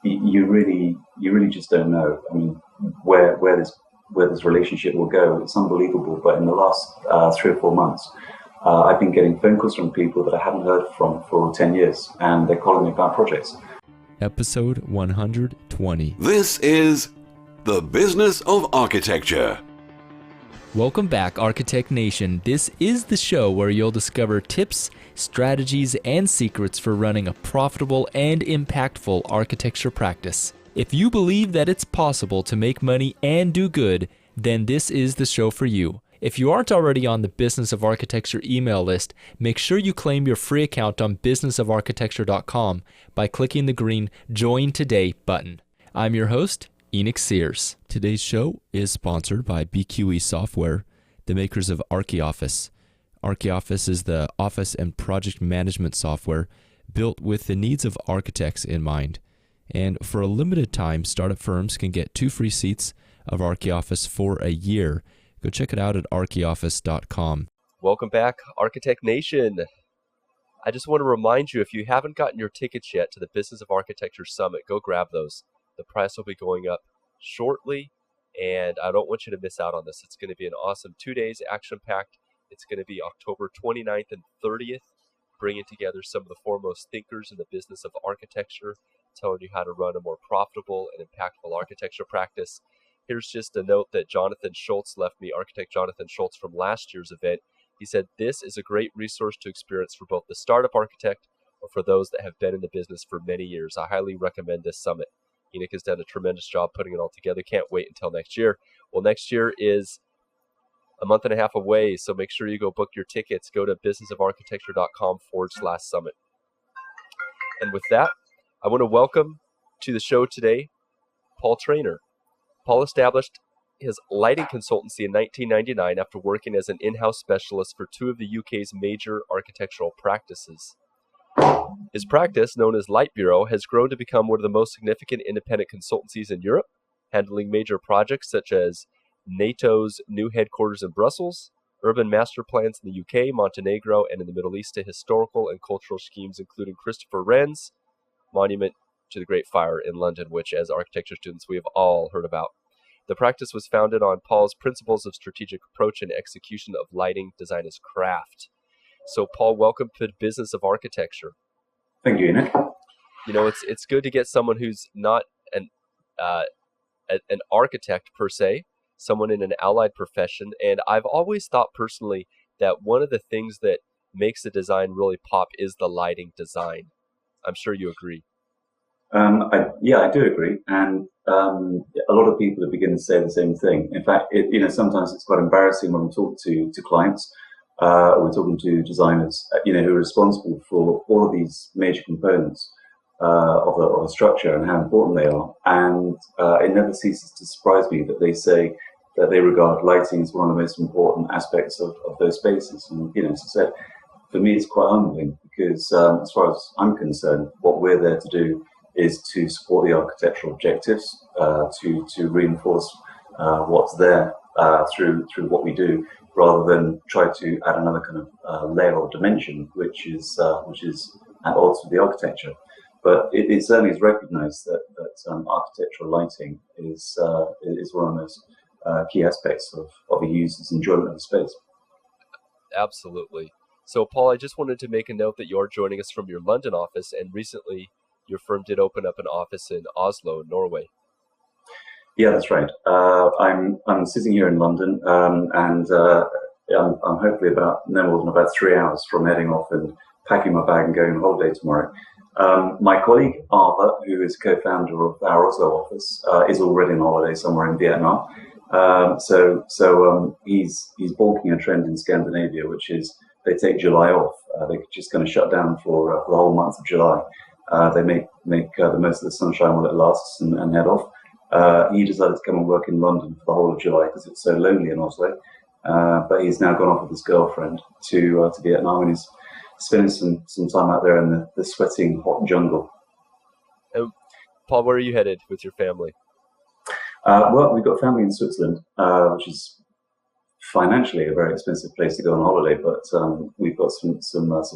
you really just don't know. I mean, where this relationship will go. It's unbelievable. But in the last 3 or 4 months, I've been getting phone calls from people that I haven't heard from for 10 years, and they're calling me about projects. Episode 120. This is The Business of Architecture. Welcome back, Architect Nation. This is the show where you'll discover tips, strategies, and secrets for running a profitable and impactful architecture practice. If you believe that it's possible to make money and do good, then this is the show for you. If you aren't already on the Business of Architecture email list, make sure you claim your free account on businessofarchitecture.com by clicking the green Join Today button. I'm your host, Enoch Sears. Today's show is sponsored by BQE Software, the makers of ArchiOffice. ArchiOffice is the office and project management software built with the needs of architects in mind. And for a limited time, startup firms can get 2 free seats of ArchiOffice for a year. Go check it out at archioffice.com. Welcome back, Architect Nation. I just want to remind you, if you haven't gotten your tickets yet to the Business of Architecture Summit, go grab those. The price will be going up shortly, and I don't want you to miss out on this. It's going to be an awesome 2 days, action-packed. It's going to be October 29th and 30th, bringing together some of the foremost thinkers in the business of architecture, telling you how to run a more profitable and impactful architecture practice. Here's just a note that Jonathan Schultz left me, architect Jonathan Schultz from last year's event. He said, this is a great resource to experience for both the startup architect or for those that have been in the business for many years. I highly recommend this summit. Enoch has done a tremendous job putting it all together. Can't wait until next year. Well, next year is a month and a half away, so make sure you go book your tickets. Go to businessofarchitecture.com/summit. And with that, I want to welcome to the show today Paul Traynor. Paul established his lighting consultancy in 1999 after working as an in-house specialist for 2 of the UK's major architectural practices. His practice, known as Light Bureau, has grown to become one of the most significant independent consultancies in Europe, handling major projects such as NATO's new headquarters in Brussels, urban master plans in the UK, Montenegro, and in the Middle East to historical and cultural schemes including Christopher Wren's monument to the Great Fire in London, which as architecture students we have all heard about. The practice was founded on Paul's principles of strategic approach and execution of lighting design as craft. So, Paul, welcome to the Business of Architecture. Thank you, Nick. You know, it's good to get someone who's not an architect per se, someone in an allied profession. And I've always thought personally that one of the things that makes a design really pop is the lighting design. I'm sure you agree. I do agree, and a lot of people are beginning to say the same thing. In fact, sometimes it's quite embarrassing when we talk to clients. We're talking to designers, who are responsible for all of these major components of a structure and how important they are. And it never ceases to surprise me that they say that they regard lighting as one of the most important aspects of those spaces. And as I said, for me, it's quite humbling because, as far as I'm concerned, what we're there to do is to support the architectural objectives, to reinforce what's there through what we do, rather than try to add another kind of layer or dimension, which is at odds with the architecture. But it certainly is recognised that architectural lighting is one of the most key aspects of a user's enjoyment of the space. Absolutely. So, Paul, I just wanted to make a note that you're joining us from your London office, and recently your firm did open up an office in Oslo, Norway. Yeah, that's right. I'm sitting here in London, and I'm hopefully no more than about 3 hours from heading off and packing my bag and going on holiday tomorrow. My colleague Arthur, who is co-founder of our Oslo office, is already on holiday somewhere in Vietnam. So he's balking a trend in Scandinavia, which is they take July off. They're just going to shut down for the whole month of July. They make the most of the sunshine while it lasts and head off. He decided to come and work in London for the whole of July because it's so lonely in Oslo. But he's now gone off with his girlfriend to Vietnam, and he's spending some time out there in the sweating hot jungle. Paul, where are you headed with your family? Well, we've got family in Switzerland, which is financially a very expensive place to go on holiday, but we've got some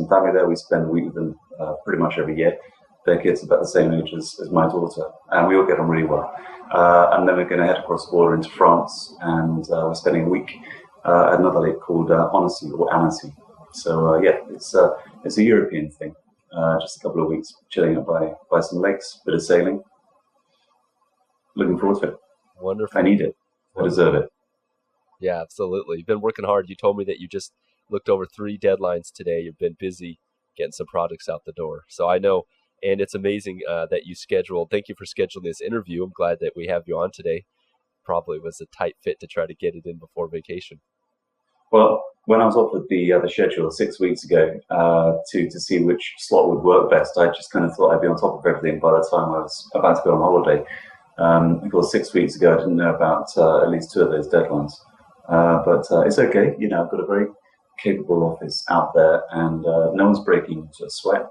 family there. We spend a week with them pretty much every year. their kids are about the same age as my daughter, and we all get on really well. And then we're going to head across the border into France, and we're spending a week at another lake called Annecy or Annecy. So yeah, it's a European thing. Just a couple of weeks chilling up by some lakes, bit of sailing. Looking forward to it. Wonderful. I need it. I deserve it. Yeah, absolutely. You've been working hard. You told me that you just looked over 3 deadlines today. You've been busy getting some projects out the door. So I know, and it's amazing that you scheduled. Thank you for scheduling this interview. I'm glad that we have you on today. Probably was a tight fit to try to get it in before vacation. Well, when I was offered the schedule 6 weeks ago to see which slot would work best, I just kind of thought I'd be on top of everything by the time I was about to go on holiday. Because 6 weeks ago I didn't know about at least 2 of those deadlines. But it's okay. I've got a very capable office out there, and no one's breaking into a sweat.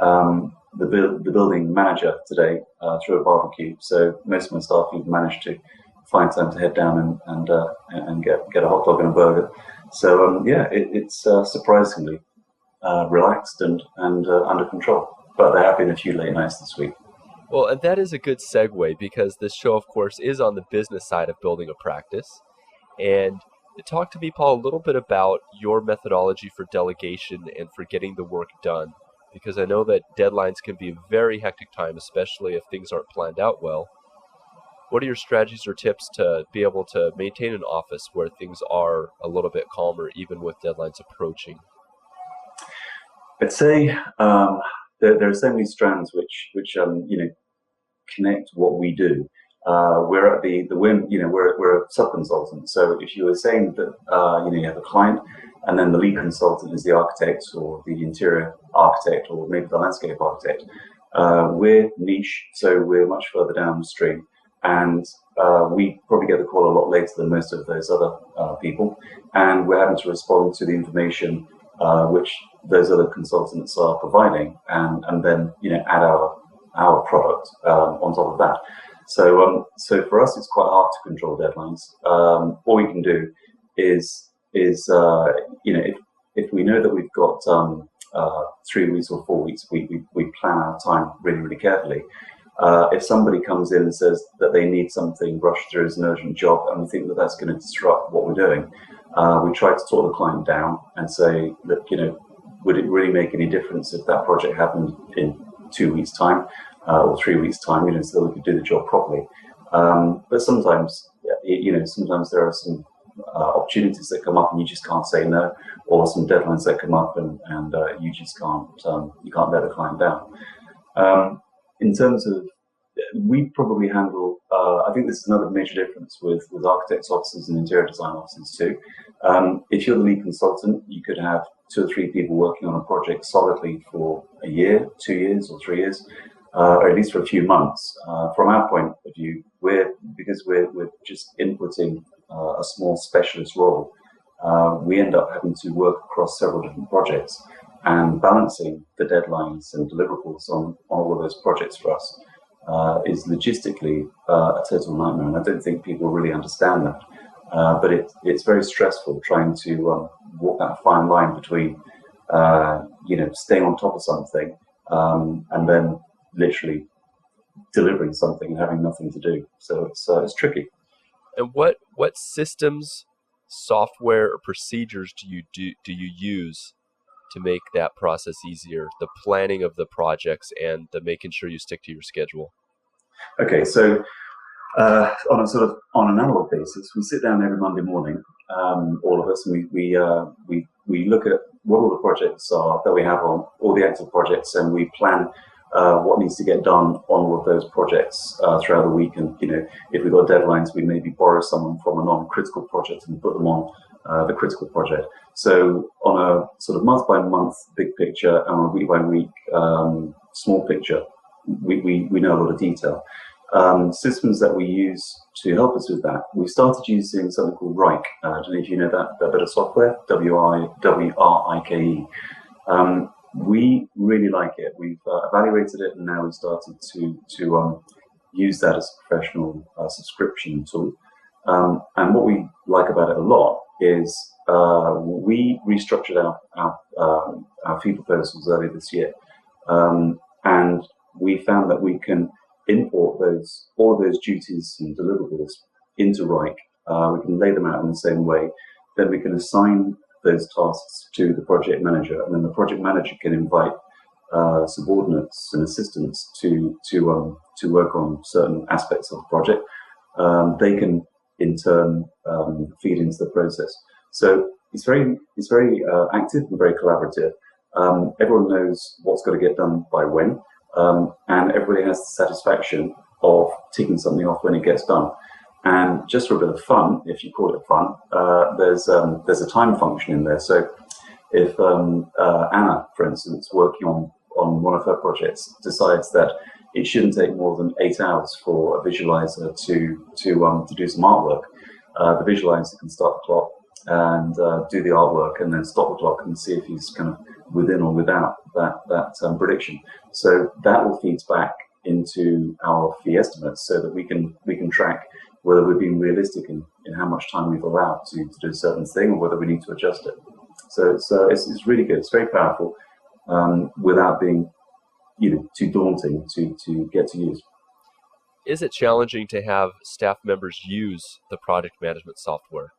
The building manager today threw a barbecue, so most of my staff even managed to find time to head down and get a hot dog and a burger. So yeah, it's surprisingly relaxed and under control. But there have been a few late nights this week. Well, and that is a good segue, because this show, of course, is on the business side of building a practice. And talk to me, Paul, a little bit about your methodology for delegation and for getting the work done, because I know that deadlines can be a very hectic time, especially if things aren't planned out well. What are your strategies or tips to be able to maintain an office where things are a little bit calmer, even with deadlines approaching? I'd say there are so many strands which connect what we do. We're at the whim, we're a sub-consultant. So if you were saying that you have a client, and then the lead consultant is the architect or the interior architect or maybe the landscape architect, we're niche, so we're much further downstream, and we probably get the call a lot later than most of those other people, and we're having to respond to the information which those other consultants are providing, and then add our product on top of that. So for us, it's quite hard to control deadlines. All we can do is if we know that we've got 3 weeks or 4 weeks, we plan our time really, really carefully. If somebody comes in and says that they need something rushed through as an urgent job, and we think that that's going to disrupt what we're doing, we try to talk the client down and say, look, would it really make any difference if that project happened in 2 weeks' time or 3 weeks' time, so that we could do the job properly. But sometimes, sometimes there are some opportunities that come up and you just can't say no, or some deadlines that come up and you just can't let the client down. In terms of, we probably handle, I think this is another major difference with architects' offices and interior design offices too. If you're the lead consultant, you could have 2 or 3 people working on a project solidly for a year, 2 years, or 3 years, or at least for a few months. From our point of view, because we're just inputting a small specialist role, we end up having to work across several different projects, and balancing the deadlines and deliverables on all of those projects for us is logistically a total nightmare, and I don't think people really understand that. But it's very stressful trying to walk that fine line between staying on top of something and then literally delivering something and having nothing to do. So it's tricky. And what systems, software, or procedures do you use to make that process easier, the planning of the projects and the making sure you stick to your schedule? Okay, so on an analog basis, we sit down every Monday morning, all of us, and we look at what all the projects are that we have on, all the active projects, and we plan what needs to get done on all of those projects throughout the week. And if we've got deadlines, we maybe borrow someone from a non-critical project and put them on the critical project. So on a sort of month-by-month big picture and on a week-by-week small picture, we know a lot of detail. Systems that we use to help us with that, we started using something called Rike. I don't know if you know that bit of software, WRIKE. We really like it. We've evaluated it, and now we've started to use that as a professional subscription tool. And what we like about it a lot is we restructured our fee proposals earlier this year, and we found that we can import all of those duties and deliverables into Rike. We can lay them out in the same way. Then we can assign those tasks to the project manager, and then the project manager can invite subordinates and assistants to work on certain aspects of the project. They can in turn feed into the process. So it's very active and very collaborative. Everyone knows what's got to get done by when, and everybody has the satisfaction of ticking something off when it gets done. And just for a bit of fun, if you call it fun, there's a time function in there. So if Anna, for instance, working on one of her projects, decides that it shouldn't take more than 8 hours for a visualizer to do some artwork, the visualizer can start the clock and do the artwork, and then stop the clock and see if he's kind of within or without that prediction. So that all feeds back into our fee estimates, so that we can track whether we're being realistic in how much time we've allowed to do a certain thing, or whether we need to adjust it. So it's really good. It's very powerful, without being too daunting to get to use. Is it challenging to have staff members use the project management software?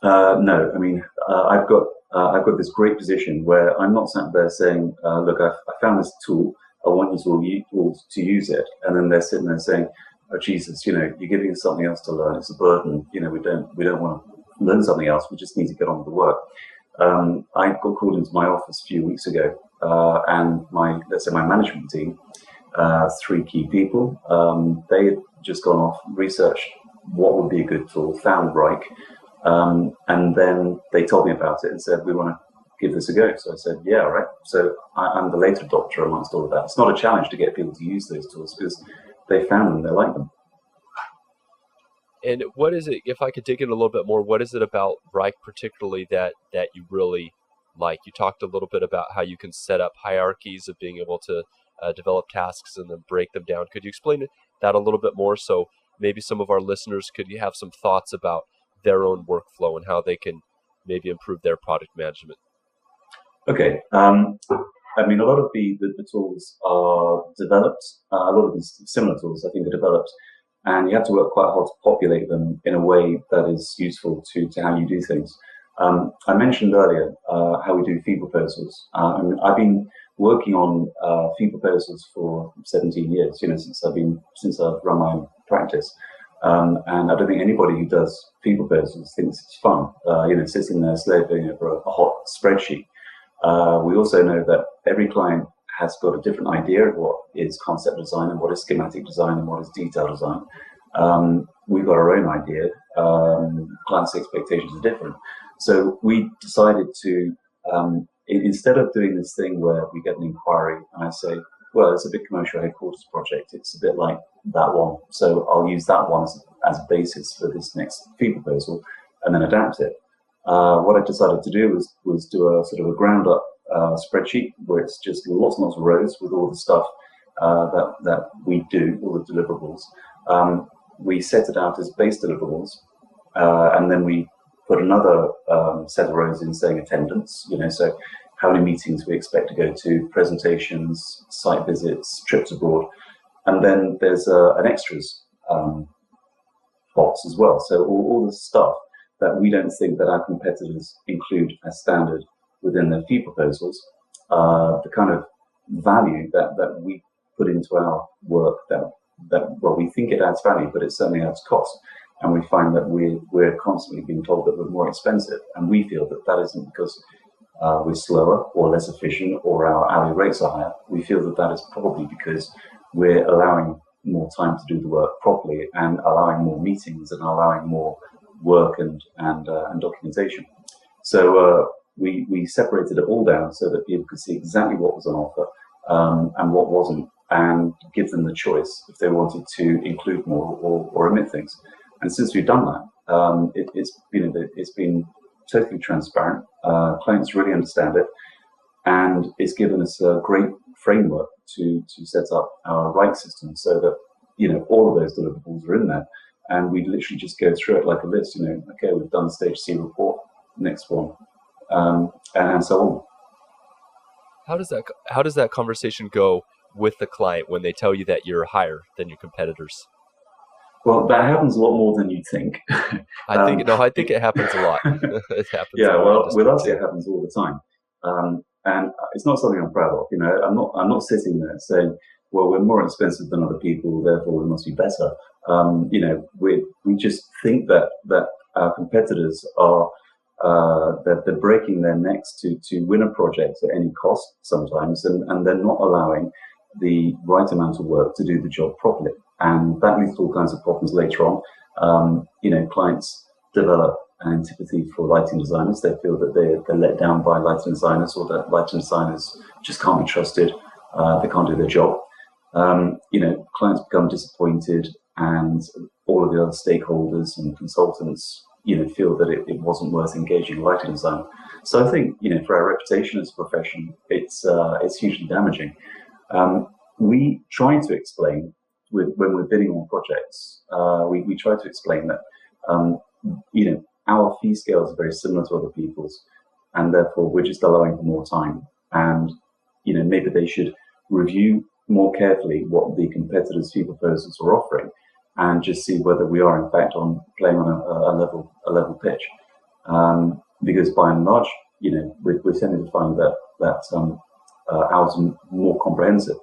No, I mean, I've got this great position where I'm not sat there saying, look, I found this tool, I want you all to use it, and then they're sitting there saying, oh Jesus, you're giving us something else to learn. It's a burden. We don't want to learn something else. We just need to get on with the work. I got called into my office a few weeks ago, and my management team, 3 key people, they had just gone off, researched what would be a good tool, found Rike, and then they told me about it and said, we want to give this a go. So I said, yeah, all right. So I'm the late adopter amongst all of that. It's not a challenge to get people to use those tools, because they found them, they like them. And what is it, if I could dig in a little bit more, what is it about Rike particularly that you really like? You talked a little bit about how you can set up hierarchies of being able to develop tasks and then break them down. Could you explain that a little bit more, so maybe some of our listeners could have some thoughts about their own workflow and how they can maybe improve their product management? Okay. I mean, a lot of the tools are developed. A lot of these similar tools, I think, are developed, and you have to work quite hard to populate them in a way that is useful to how you do things. I mentioned earlier how we do fee proposals. I've been working on fee proposals for 17 years. Since I've run my own practice, and I don't think anybody who does fee proposals thinks it's fun. Sitting there slaving over a hot spreadsheet. We also know that every client has got a different idea of what is concept design and what is schematic design and what is detail design. We've got our own idea. Clients' expectations are different. So we decided to, instead of doing this thing where we get an inquiry and I say, well, it's a big commercial headquarters project, it's a bit like that one, so I'll use that one as a basis for this next fee proposal, and then adapt it. What I decided to do was do a sort of a ground up spreadsheet where it's just lots and lots of rows with all the stuff that we do, all the deliverables. We set it out as base deliverables, and then we put another set of rows in saying attendance, so how many meetings we expect to go to, presentations, site visits, trips abroad. And then there's an extras box as well. So all the stuff that we don't think that our competitors include as standard within their fee proposals, the kind of value that we put into our work that we think it adds value, but it certainly adds cost. And we find that we're constantly being told that we're more expensive, and we feel that isn't because we're slower or less efficient or our hourly rates are higher. We feel that is probably because we're allowing more time to do the work properly and allowing more meetings and allowing more work and documentation. So we separated it all down so that people could see exactly what was on offer and what wasn't, and give them the choice if they wanted to include more or omit things. And since we've done that, it's been totally transparent. Clients really understand it, and it's given us a great framework to set up our Rike system so that all of those deliverables are in there, and we literally just go through it like a list. Okay, we've done the stage C report, next one, and so on. How does that conversation go with the client when they tell you that you're higher than your competitors? Well, that happens a lot more than you think. I think it happens a lot. It happens in Yeah, our well, with industry us too. it happens all the time, and it's not something I'm proud of. I'm not sitting there saying, "Well, we're more expensive than other people, therefore we must be better." We just think that our competitors are that they're breaking their necks to win a project at any cost sometimes, and they're not allowing the right amount of work to do the job properly, and that leads to all kinds of problems later on. Clients develop an antipathy for lighting designers. They feel that they're let down by lighting designers, or that lighting designers just can't be trusted. They can't do their job. Clients become disappointed, and all of the other stakeholders and consultants, feel that it wasn't worth engaging a lighting designer. So I think, for our reputation as a profession, it's hugely damaging. We try to explain when we're bidding on projects, we try to explain that our fee scales are very similar to other people's, and therefore we're just allowing for more time. And maybe they should review more carefully what the competitors' fee proposals are offering, and just see whether we are in fact playing on a level pitch. Because by and large, we're tending to find that ours is more comprehensive.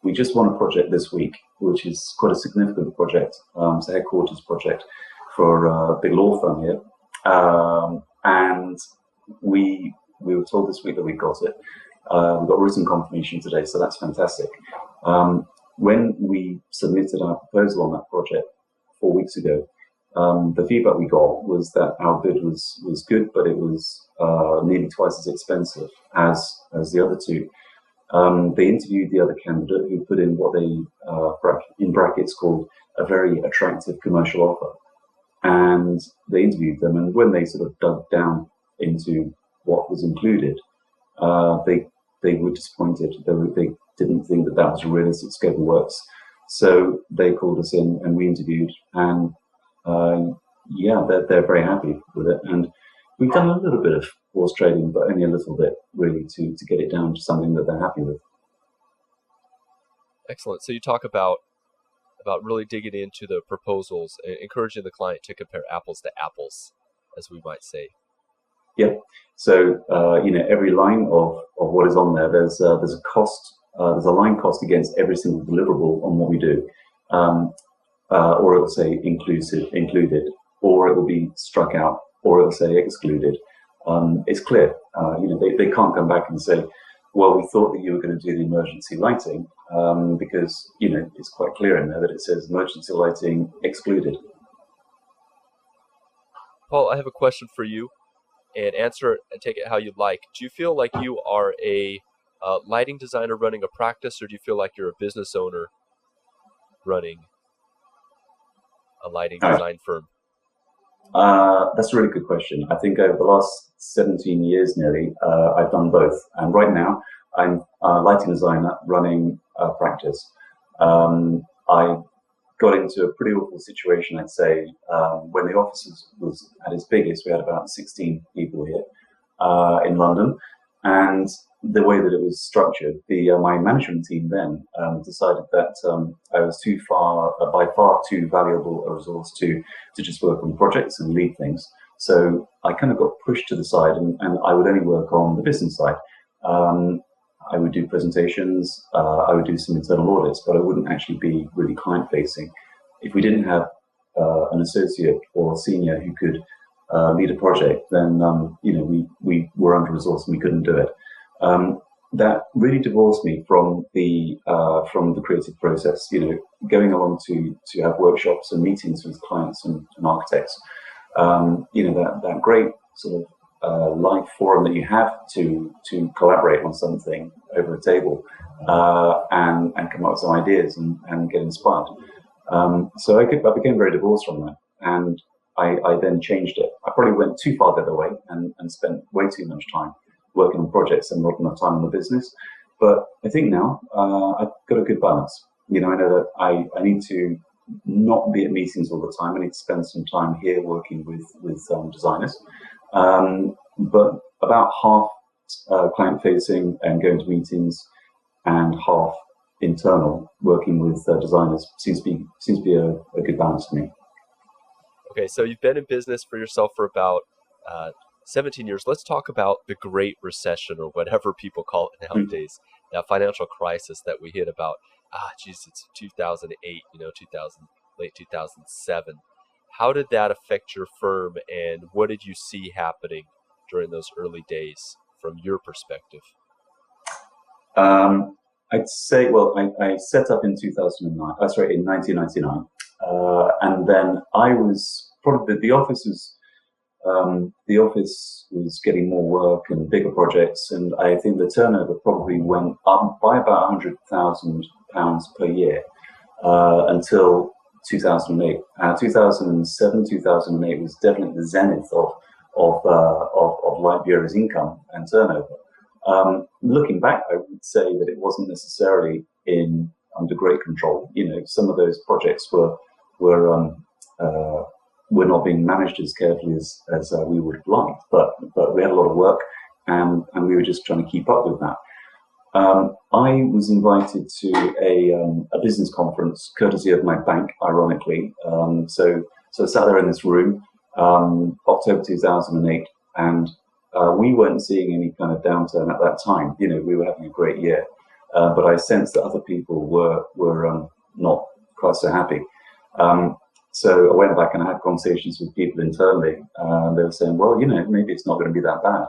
We just won a project this week, which is quite a significant project. It's a headquarters project for a big law firm here. And we were told this week that we got it. We got written confirmation today, so that's fantastic. When we submitted our proposal on that project 4 weeks ago, the feedback we got was that our bid was good, but it was nearly twice as expensive as the other two. They interviewed the other candidate, who put in what they, in brackets, called a very attractive commercial offer. And they interviewed them, and when they sort of dug down into what was included, they were disappointed. They didn't think that was a realistic scope of works. So they called us in, and we interviewed, and they're very happy with it. And we've done a little bit of horse trading, but only a little bit, really, to get it down to something that they're happy with. Excellent. So you talk about really digging into the proposals, encouraging the client to compare apples to apples, as we might say. Yeah. So every line of what is on there, there's a cost. There's a line cost against every single deliverable on what we do, or it will say included, or it will be struck out, or it will say excluded. It's clear. They can't come back and say, well, we thought that you were going to do the emergency lighting, because it's quite clear in there that it says emergency lighting excluded. Paul, I have a question for you, and answer it and take it how you'd like. Do you feel like you are a lighting designer running a practice, or do you feel like you're a business owner running a lighting design firm? That's a really good question. I think over the last 17 years nearly, I've done both. And right now, I'm a lighting designer running a practice. I got into a pretty awful situation, I'd say, when the office was at its biggest. We had about 16 people here in London. And the way that it was structured, my management team then decided that I was by far too valuable a resource to just work on projects and lead things. So I kind of got pushed to the side, and I would only work on the business side. I would do presentations, I would do some internal audits, but I wouldn't actually be really client facing. If we didn't have an associate or a senior who could lead a project, then we were under resourced and we couldn't do it. That really divorced me from the creative process. Going along to have workshops and meetings with clients and architects. That great sort of live forum that you have to collaborate on something over a table and come up with some ideas and get inspired. So I became very divorced from that, and I then changed it. I probably went too far the other way and spent way too much time working on projects and not enough time on the business. But I think now I've got a good balance. I know that I need to not be at meetings all the time. I need to spend some time here working with designers. But about half client-facing and going to meetings, and half internal, working with designers. Seems to be a good balance to me. Okay, so you've been in business for yourself for about 17 years. Let's talk about the Great Recession, or whatever people call it nowadays, that financial crisis that we hit about, it's 2008, 2000, late 2007. How did that affect your firm, and what did you see happening during those early days from your perspective? I'd say, well, I set up in 2009. In 1999, and then I was probably the office was getting more work and bigger projects, and I think the turnover probably went up by about £100,000 per year until 2008. 2007, 2008 was definitely the zenith of Light Bureau's income and turnover. Looking back, I would say that it wasn't necessarily under great control. Some of those projects were not being managed as carefully as we would have liked, but we had a lot of work, and we were just trying to keep up with that. I was invited to a business conference, courtesy of my bank, ironically. So I sat there in this room, October 2008, and we weren't seeing any kind of downturn at that time. We were having a great year, but I sensed that other people were not quite so happy. So I went back and I had conversations with people internally. They were saying, well, maybe it's not going to be that bad.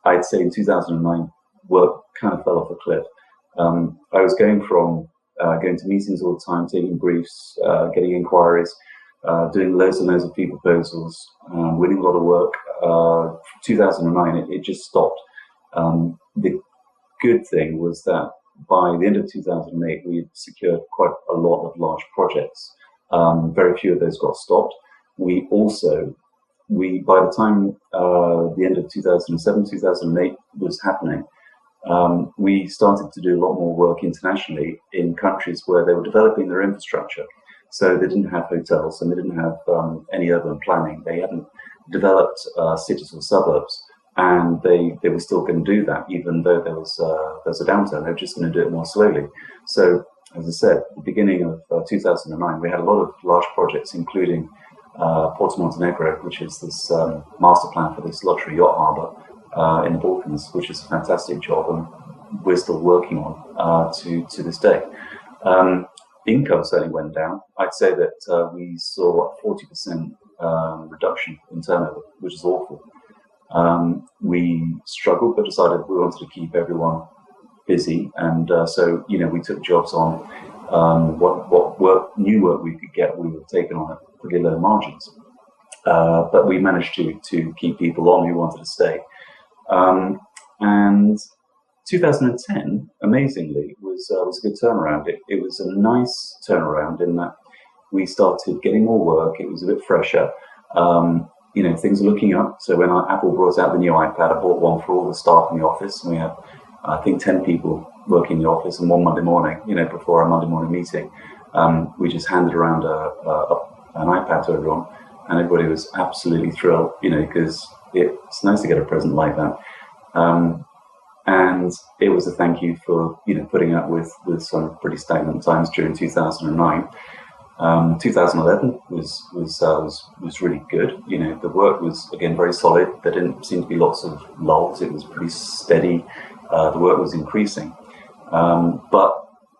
I'd say in 2009, work kind of fell off a cliff. I was going from going to meetings all the time, taking briefs, getting inquiries, doing loads and loads of fee proposals, winning a lot of work. 2009, it just stopped. The good thing was that by the end of 2008, we had secured quite a lot of large projects. Very few of those got stopped. By the time the end of 2007, 2008 was happening, we started to do a lot more work internationally in countries where they were developing their infrastructure. So they didn't have hotels and they didn't have any urban planning. They hadn't developed cities or suburbs, and they were still going to do that, even though there was a downturn. They were just going to do it more slowly. So, as I said, at the beginning of 2009, we had a lot of large projects, including Porto Montenegro, which is this master plan for this luxury yacht harbour in the Balkans, which is a fantastic job, and we're still working on to this day. Income certainly went down. I'd say that we saw a 40% reduction in turnover, which is awful. We struggled, but decided we wanted to keep everyone busy, and so we took jobs on. What new work we could get, we were taking on at pretty low margins, but we managed to keep people on who wanted to stay. And 2010, amazingly, was a good turnaround. It was a nice turnaround in that we started getting more work. It was a bit fresher. Things are looking up. So when Apple brought out the new iPad, I bought one for all the staff in the office, and we had, I think, 10 people working in the office. And one Monday morning, before our Monday morning meeting, we just handed around an iPad to everyone, and everybody was absolutely thrilled, because it's nice to get a present like that. And it was a thank you for putting up with some pretty stagnant times during 2009. 2011 was really good. The work was again very solid. There didn't seem to be lots of lulls. It was pretty steady. The work was increasing, but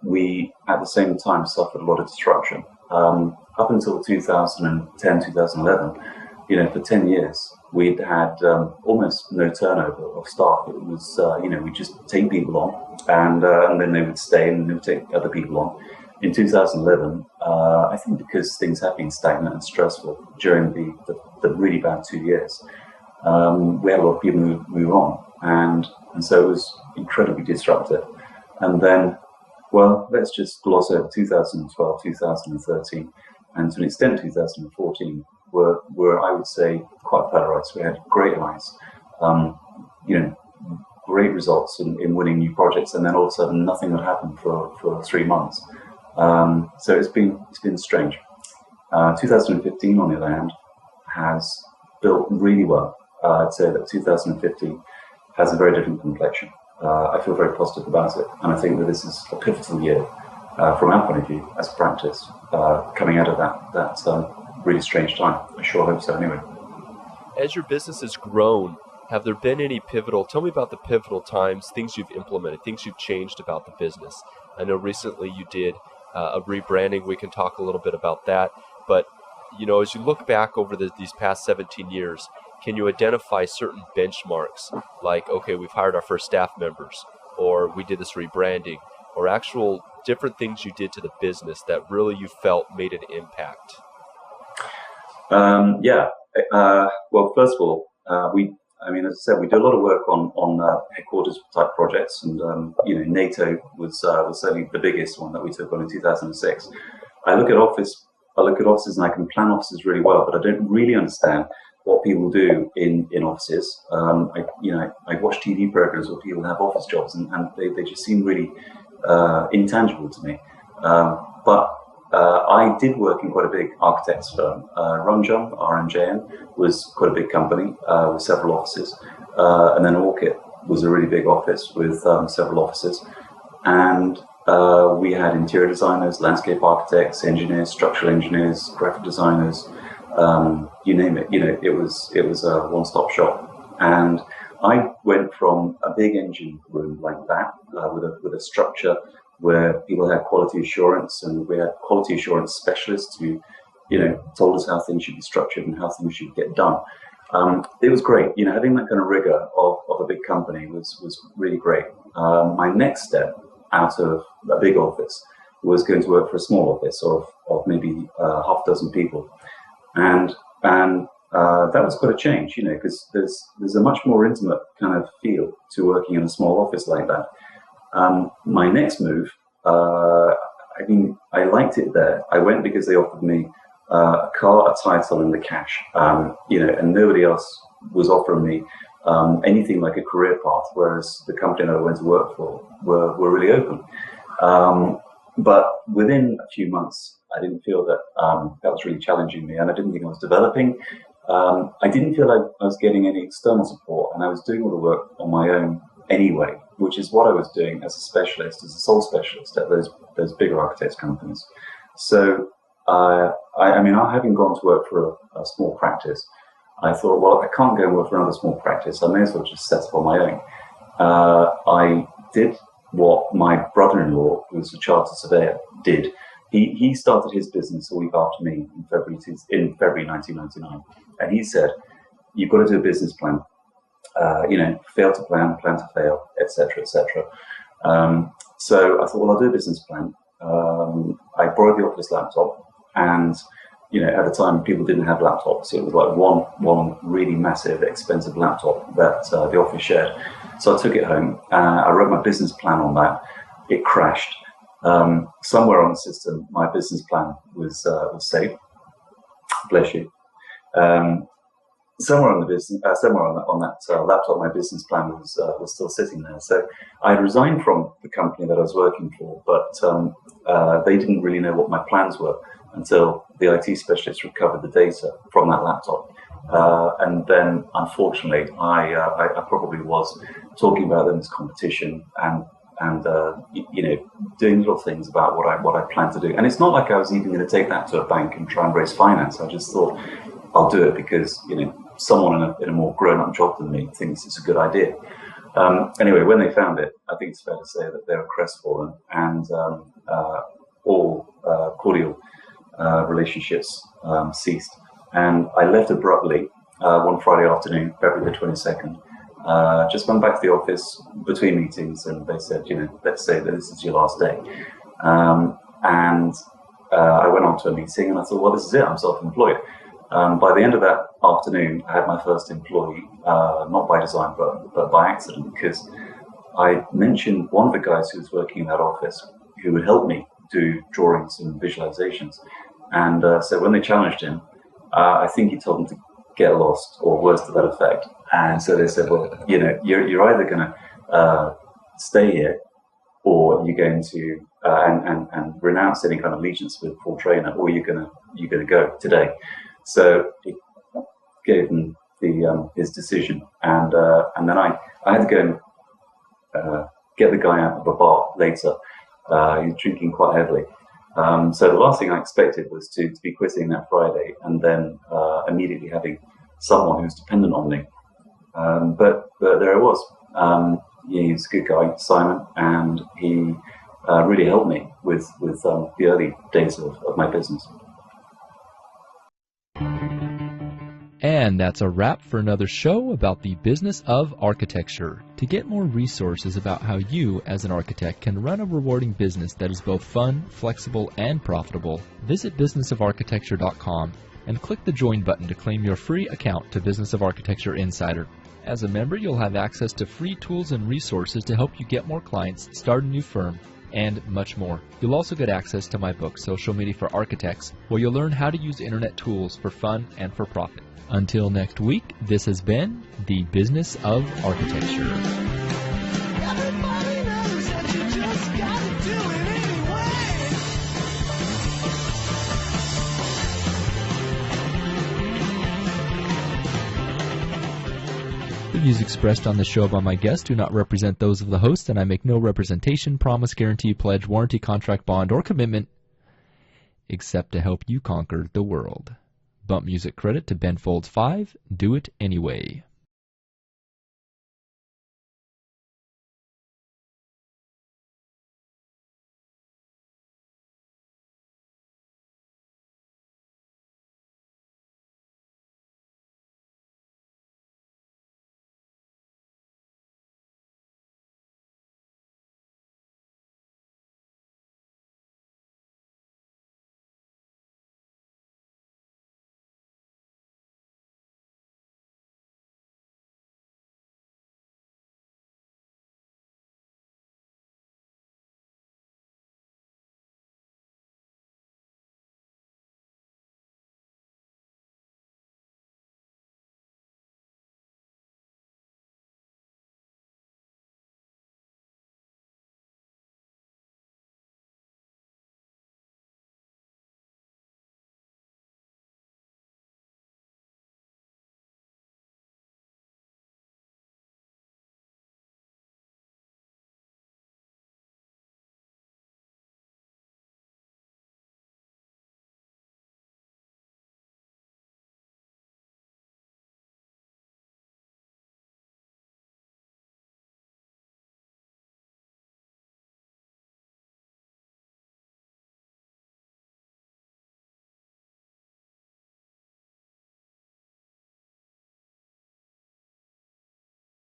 we at the same time suffered a lot of disruption. Up until 2010, 2011, for 10 years, we'd had almost no turnover of staff. It was, we'd just take people on, and then they would stay, and they would take other people on. In 2011, I think because things had been stagnant and stressful during the really bad 2 years, we had a lot of people move on, and so it was incredibly disruptive. And then, well, let's just gloss over 2012, 2013, and to an extent 2014 were I would say quite polarized. We had great highs, great results in winning new projects, and then all of a sudden nothing would happen for 3 months. So it's been strange. 2015, on the other hand, has built really well. I'd say that 2015 has a very different complexion. I feel very positive about it, and I think that this is a pivotal year from our point of view as a practice, coming out of that really strange time. I sure hope so anyway. As your business has grown, have there been any tell me about the pivotal times, things you've implemented, things you've changed about the business? I know recently you did a rebranding. We can talk a little bit about that. But, as you look back over these past 17 years, can you identify certain benchmarks like, okay, we've hired our first staff members, or we did this rebranding, or actual different things you did to the business that really you felt made an impact? Well, first of all, as I said, we do a lot of work on headquarters type projects, and NATO was certainly the biggest one that we took on in 2006. I look at offices, and I can plan offices really well, but I don't really understand what people do in offices. I watch TV programs where people have office jobs, and they just seem really intangible to me. But I did work in quite a big architects firm. Runjum, RMJN, was quite a big company with several offices. And then Orchid was a really big office with several offices. And we had interior designers, landscape architects, engineers, structural engineers, graphic designers, you name it. It was a one-stop shop. And I went from a big engine room like that with a structure where people had quality assurance, and we had quality assurance specialists who, told us how things should be structured and how things should get done. It was great, having that kind of rigor of a big company was really great. My next step out of a big office was going to work for a small office of maybe half a dozen people, and that was quite a change, because there's a much more intimate kind of feel to working in a small office like that. My next move, I liked it there. I went because they offered me a car, a title, and the cash, and nobody else was offering me anything like a career path, whereas the company that I went to work for were really open. But within a few months, I didn't feel that that was really challenging me, and I didn't think I was developing. I didn't feel like I was getting any external support, and I was doing all the work on my own anyway, which is what I was doing as a specialist, as a sole specialist at those bigger architects companies. So, having gone to work for a small practice, I thought, well, I can't go and work for another small practice. I may as well just set up on my own. I did what my brother-in-law, who was a chartered surveyor, did. He started his business a week after me in February 1999, and he said, "You've got to do a business plan. Fail to plan to fail, etc., etc." So I thought, well, I'll do a business plan. I borrowed the office laptop, and at the time people didn't have laptops. It was like one really massive, expensive laptop that the office shared. So I took it home. I wrote my business plan on that. It crashed. Somewhere on the system, my business plan was saved. Bless you. Somewhere on that laptop, my business plan was still sitting there. So I resigned from the company that I was working for, but they didn't really know what my plans were until the IT specialist recovered the data from that laptop. And then, unfortunately, I probably was talking about them as competition and doing little things about what I plan to do. And it's not like I was even going to take that to a bank and try and raise finance. I just thought, I'll do it because someone in a more grown-up job than me thinks it's a good idea. Anyway, when they found it, I think it's fair to say that they were crestfallen, and all cordial relationships ceased. And I left abruptly one Friday afternoon, February the 22nd. Just went back to the office between meetings, and they said, let's say that this is your last day. And I went on to a meeting, and I thought, well, this is it. I'm self-employed. By the end of that afternoon, I had my first employee, not by design, but by accident, because I mentioned one of the guys who was working in that office who would help me do drawings and visualizations. And so when they challenged him, I think he told them to get lost, or words to that effect. And so they said, well, you're either going to stay here, or you're going to and renounce any kind of allegiance with Traynor, or you're going to go today. So it gave them, his decision, and then I had to go and get the guy out of the bar later. He was drinking quite heavily. So the last thing I expected was to be quitting that Friday and then immediately having someone who was dependent on me. But there I was. He's a good guy, Simon, and he really helped me with the early days of my business. And that's a wrap for another show about the business of architecture. To get more resources about how you, as an architect, can run a rewarding business that is both fun, flexible, and profitable, visit businessafarchitecture.com and click the Join button to claim your free account to Business of Architecture Insider. As a member, you'll have access to free tools and resources to help you get more clients, start a new firm, and much more. You'll also get access to my book, Social Media for Architects, where you'll learn how to use internet tools for fun and for profit. Until next week, this has been The Business of Architecture. Everybody knows that you just gotta do it anyway. The views expressed on the show by my guests do not represent those of the host, and I make no representation, promise, guarantee, pledge, warranty, contract, bond, or commitment except to help you conquer the world. Bump music credit to Ben Folds 5, Do It Anyway.